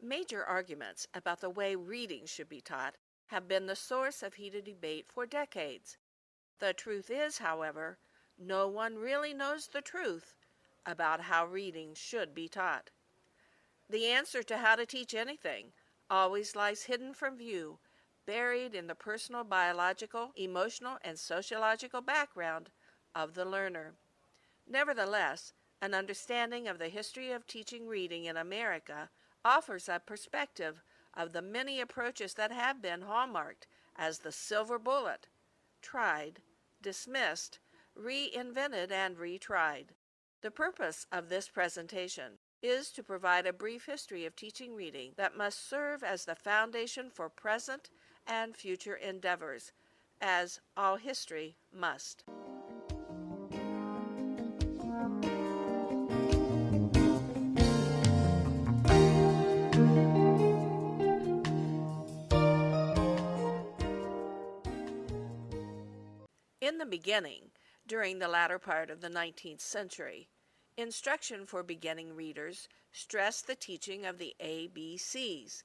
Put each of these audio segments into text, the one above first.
Major arguments about the way reading should be taught have been the source of heated debate for decades. The truth is, however, no one really knows the truth about how reading should be taught. The answer to how to teach anything always lies hidden from view, buried in the personal, biological, emotional, and sociological background of the learner. Nevertheless, an understanding of the history of teaching reading in America offers a perspective of the many approaches that have been hallmarked as the silver bullet, tried, dismissed, reinvented, and retried. The purpose of this presentation is to provide a brief history of teaching reading that must serve as the foundation for present and future endeavors, as all history must. In the beginning, during the latter part of the 19th century, instruction for beginning readers stressed the teaching of the ABCs.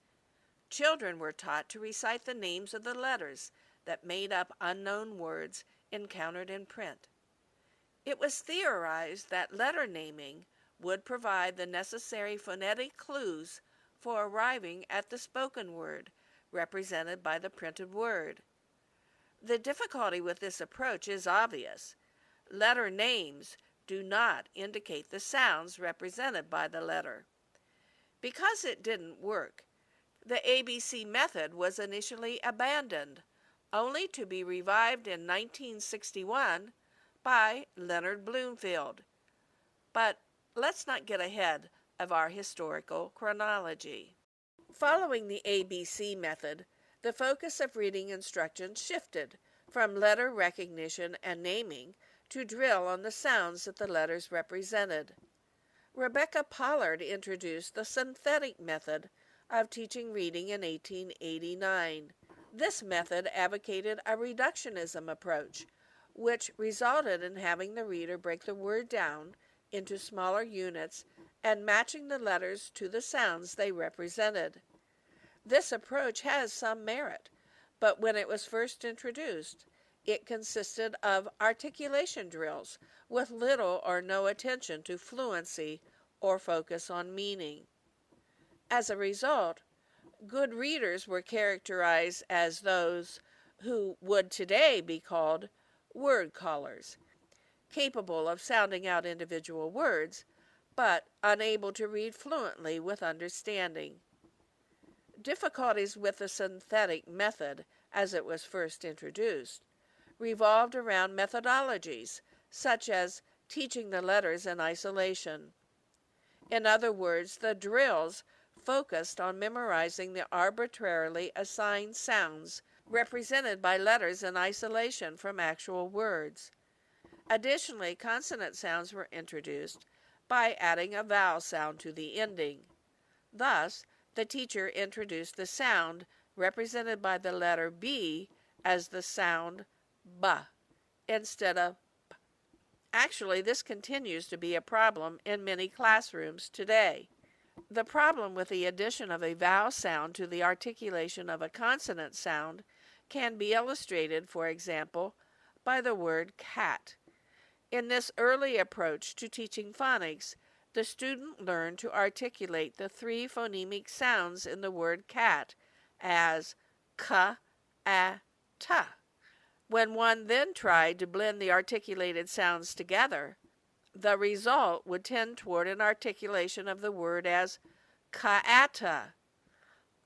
Children were taught to recite the names of the letters that made up unknown words encountered in print. It was theorized that letter naming would provide the necessary phonetic clues for arriving at the spoken word, represented by the printed word. The difficulty with this approach is obvious. Letter names do not indicate the sounds represented by the letter. Because it didn't work, the ABC method was initially abandoned, only to be revived in 1961 by Leonard Bloomfield. But let's not get ahead of our historical chronology. Following the ABC method, the focus of reading instruction shifted from letter recognition and naming to drill on the sounds that the letters represented. Rebecca Pollard introduced the synthetic method of teaching reading in 1889. This method advocated a reductionism approach, which resulted in having the reader break the word down into smaller units and matching the letters to the sounds they represented. This approach has some merit, but when it was first introduced, it consisted of articulation drills with little or no attention to fluency or focus on meaning. As a result, good readers were characterized as those who would today be called word callers, capable of sounding out individual words, but unable to read fluently with understanding. Difficulties with the synthetic method, as it was first introduced, revolved around methodologies such as teaching the letters in isolation. In other words, the drills focused on memorizing the arbitrarily assigned sounds represented by letters in isolation from actual words. Additionally, consonant sounds were introduced by adding a vowel sound to the ending. Thus, the teacher introduced the sound represented by the letter B as the sound B instead of P. Actually, this continues to be a problem in many classrooms today. The problem with the addition of a vowel sound to the articulation of a consonant sound can be illustrated, for example, by the word cat. In this early approach to teaching phonics, the student learned to articulate the three phonemic sounds in the word cat as k, a, t. When one then tried to blend the articulated sounds together, the result would tend toward an articulation of the word as ka'ata,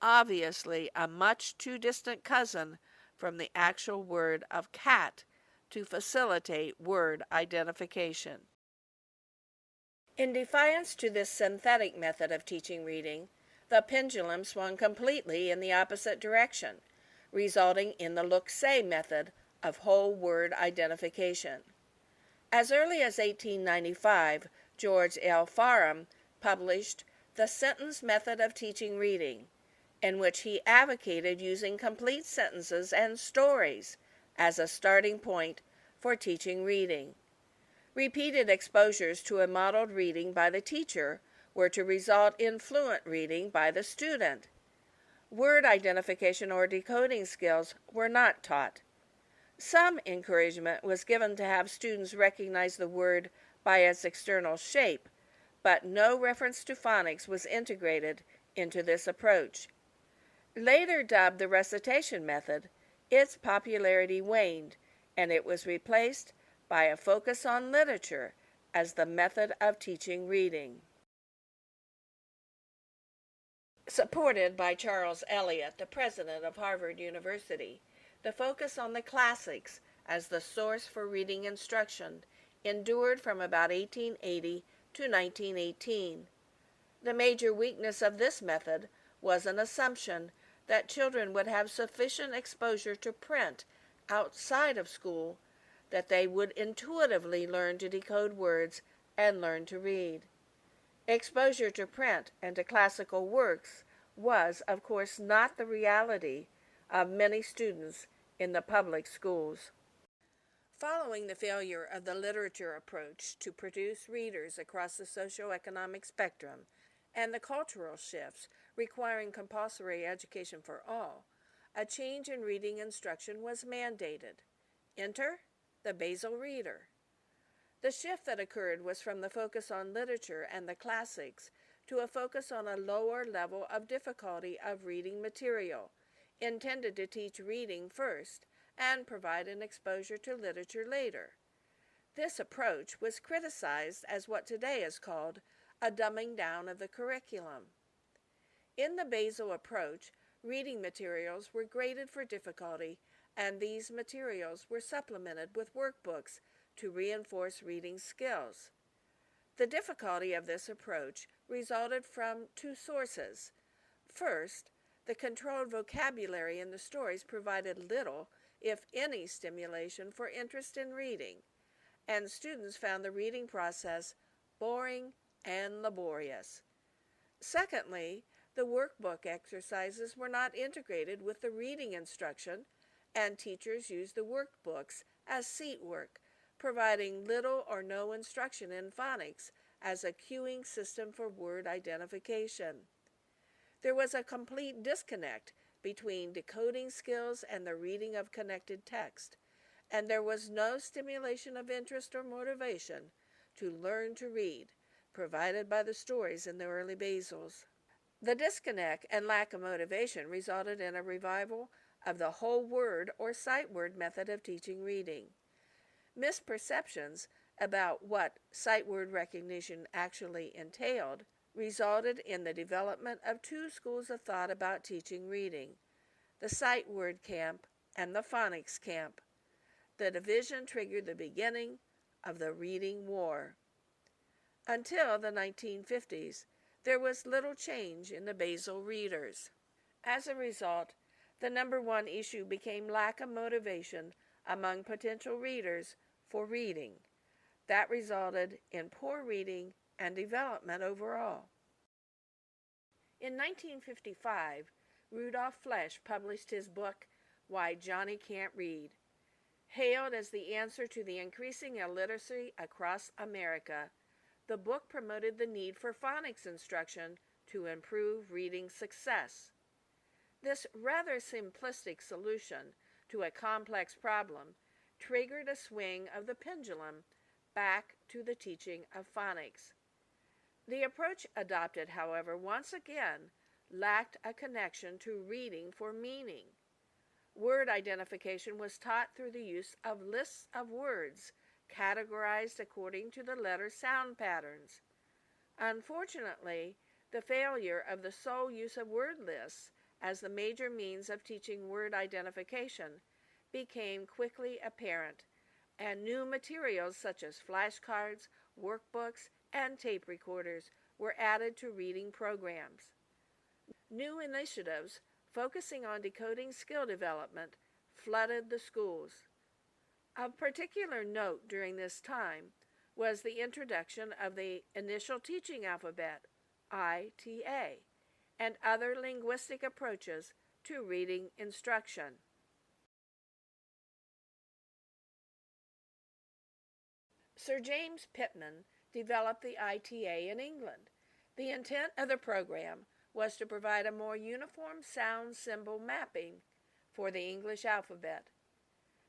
obviously a much too distant cousin from the actual word of cat to facilitate word identification. In defiance to this synthetic method of teaching reading, the pendulum swung completely in the opposite direction, resulting in the look-say method of whole word identification. As early as 1895, George L. Farham published The Sentence Method of Teaching Reading, in which he advocated using complete sentences and stories as a starting point for teaching reading. Repeated exposures to a modeled reading by the teacher were to result in fluent reading by the student. Word identification or decoding skills were not taught. Some encouragement was given to have students recognize the word by its external shape, but no reference to phonics was integrated into this approach. Later dubbed the recitation method, its popularity waned, and it was replaced by a focus on literature as the method of teaching reading. Supported by Charles Eliot, the president of Harvard University, the focus on the classics as the source for reading instruction endured from about 1880 to 1918. The major weakness of this method was an assumption that children would have sufficient exposure to print outside of school that they would intuitively learn to decode words and learn to read. Exposure to print and to classical works was, of course, not the reality of many students in the public schools. Following the failure of the literature approach to produce readers across the socioeconomic spectrum and the cultural shifts requiring compulsory education for all, a change in reading instruction was mandated. Enter the Basal Reader. The shift that occurred was from the focus on literature and the classics to a focus on a lower level of difficulty of reading material, intended to teach reading first and provide an exposure to literature later. This approach was criticized as what today is called a dumbing down of the curriculum. In the Basel Approach, reading materials were graded for difficulty, and these materials were supplemented with workbooks to reinforce reading skills. The difficulty of this approach resulted from two sources. First, the controlled vocabulary in the stories provided little, if any, stimulation for interest in reading, and students found the reading process boring and laborious. Secondly, the workbook exercises were not integrated with the reading instruction, and teachers used the workbooks as seat work, providing little or no instruction in phonics as a cueing system for word identification. There was a complete disconnect between decoding skills and the reading of connected text, and there was no stimulation of interest or motivation to learn to read, provided by the stories in the early Basels. The disconnect and lack of motivation resulted in a revival of the whole word or sight word method of teaching reading. Misperceptions about what sight word recognition actually entailed resulted in the development of two schools of thought about teaching reading, the sight word camp and the phonics camp. The division triggered the beginning of the reading war. Until the 1950s, there was little change in the Basel readers. As a result, the number one issue became lack of motivation among potential readers for reading. That resulted in poor reading and development overall. In 1955, Rudolf Flesch published his book, Why Johnny Can't Read. Hailed as the answer to the increasing illiteracy across America, the book promoted the need for phonics instruction to improve reading success. This rather simplistic solution to a complex problem triggered a swing of the pendulum back to the teaching of phonics. The approach adopted, however, once again lacked a connection to reading for meaning. Word identification was taught through the use of lists of words categorized according to the letter sound patterns. Unfortunately, the failure of the sole use of word lists as the major means of teaching word identification became quickly apparent, and new materials such as flashcards, workbooks, and tape recorders were added to reading programs. New initiatives focusing on decoding skill development flooded the schools. Of particular note during this time was the introduction of the initial teaching alphabet, ITA, and other linguistic approaches to reading instruction. Sir James Pitman developed the ITA in England, The intent of the program was to provide a more uniform sound symbol mapping for the English alphabet.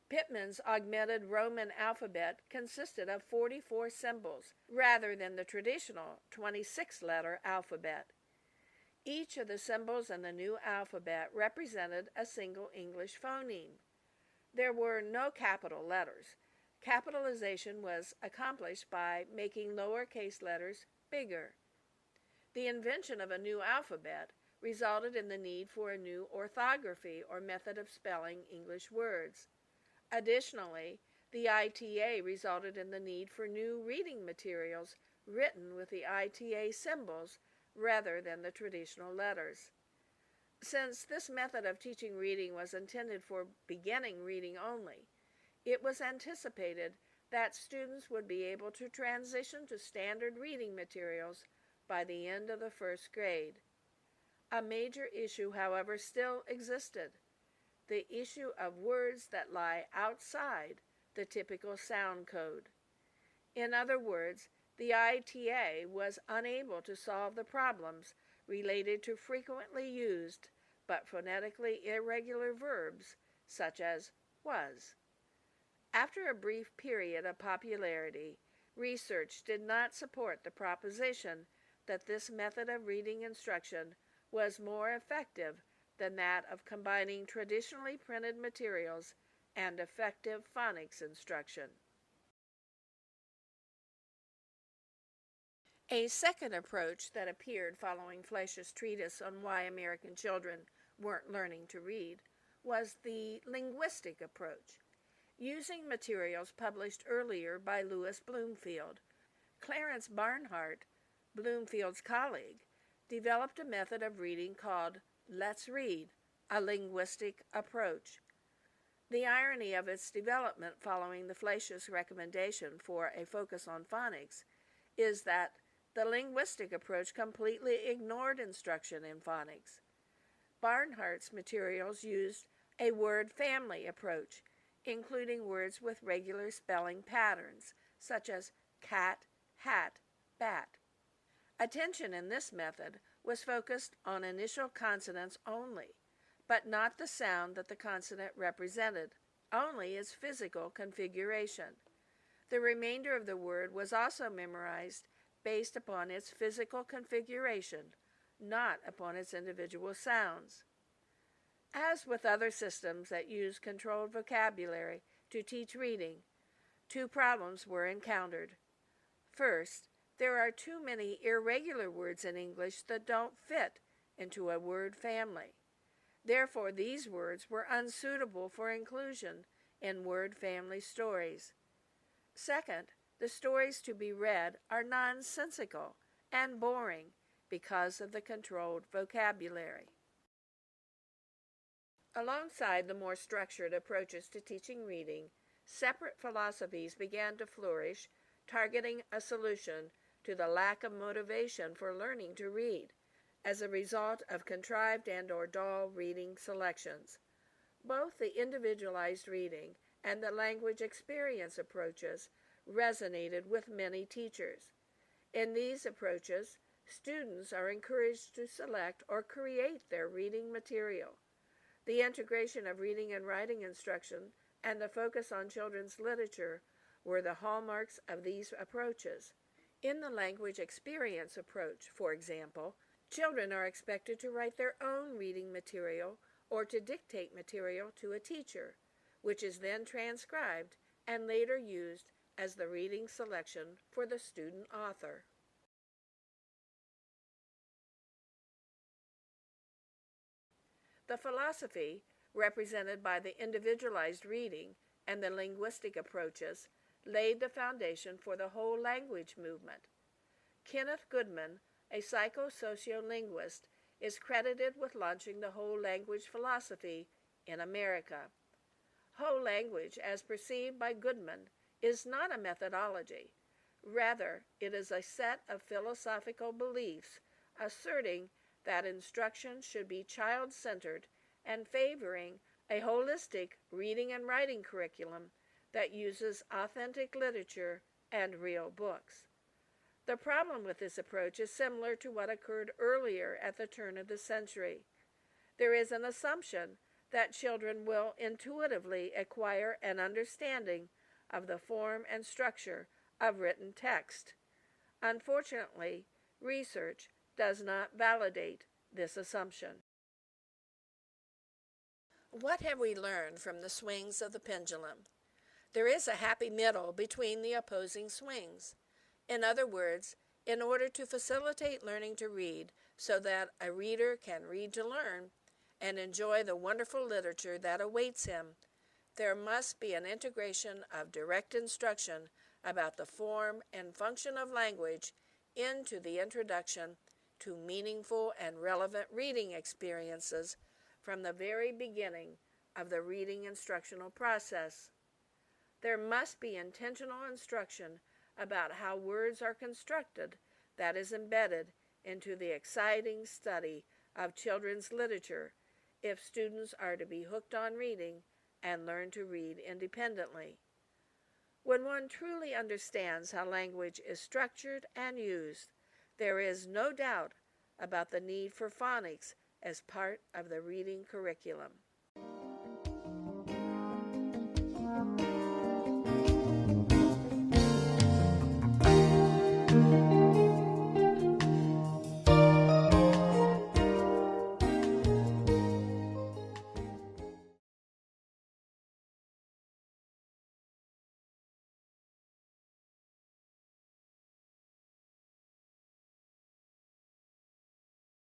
Pitman's augmented Roman alphabet consisted of 44 symbols rather than the traditional 26-letter alphabet. Each of the symbols in the new alphabet represented a single English phoneme. There were no capital letters. Capitalization was accomplished by making lowercase letters bigger. The invention of a new alphabet resulted in the need for a new orthography or method of spelling English words. Additionally, the ITA resulted in the need for new reading materials written with the ITA symbols rather than the traditional letters. Since this method of teaching reading was intended for beginning reading only, it was anticipated that students would be able to transition to standard reading materials by the end of the first grade. A major issue, however, still existed: the issue of words that lie outside the typical sound code. In other words, the ITA was unable to solve the problems related to frequently used but phonetically irregular verbs such as was. After a brief period of popularity, research did not support the proposition that this method of reading instruction was more effective than that of combining traditionally printed materials and effective phonics instruction. A second approach that appeared following Fleisch's treatise on why American children weren't learning to read was the linguistic approach. Using materials published earlier by Louis Bloomfield, Clarence Barnhart, Bloomfield's colleague, developed a method of reading called Let's Read, a linguistic approach. The irony of its development following the Fleisch's recommendation for a focus on phonics is that the linguistic approach completely ignored instruction in phonics. Barnhart's materials used a word family approach, including words with regular spelling patterns, such as cat, hat, bat. Attention in this method was focused on initial consonants only, but not the sound that the consonant represented, only its physical configuration. The remainder of the word was also memorized based upon its physical configuration, not upon its individual sounds. As with other systems that use controlled vocabulary to teach reading, two problems were encountered. First, there are too many irregular words in English that don't fit into a word family. Therefore, these words were unsuitable for inclusion in word family stories. Second, the stories to be read are nonsensical and boring because of the controlled vocabulary. Alongside the more structured approaches to teaching reading, separate philosophies began to flourish, targeting a solution to the lack of motivation for learning to read as a result of contrived and/or dull reading selections. Both the individualized reading and the language experience approaches resonated with many teachers. In these approaches, students are encouraged to select or create their reading material. The integration of reading and writing instruction and the focus on children's literature were the hallmarks of these approaches. In the language experience approach, for example, children are expected to write their own reading material or to dictate material to a teacher, which is then transcribed and later used as the reading selection for the student author. The philosophy, represented by the individualized reading and the linguistic approaches, laid the foundation for the whole language movement. Kenneth Goodman, a psychosociolinguist, is credited with launching the whole language philosophy in America. Whole language, as perceived by Goodman, is not a methodology. Rather, it is a set of philosophical beliefs asserting that instruction should be child-centered and favoring a holistic reading and writing curriculum that uses authentic literature and real books. The problem with this approach is similar to what occurred earlier at the turn of the century. There is an assumption that children will intuitively acquire an understanding of the form and structure of written text. Unfortunately, research does not validate this assumption. What have we learned from the swings of the pendulum? There is a happy middle between the opposing swings. In other words, in order to facilitate learning to read so that a reader can read to learn and enjoy the wonderful literature that awaits him, there must be an integration of direct instruction about the form and function of language into the introduction to meaningful and relevant reading experiences from the very beginning of the reading instructional process. There must be intentional instruction about how words are constructed that is embedded into the exciting study of children's literature if students are to be hooked on reading and learn to read independently. When one truly understands how language is structured and used, there is no doubt about the need for phonics as part of the reading curriculum.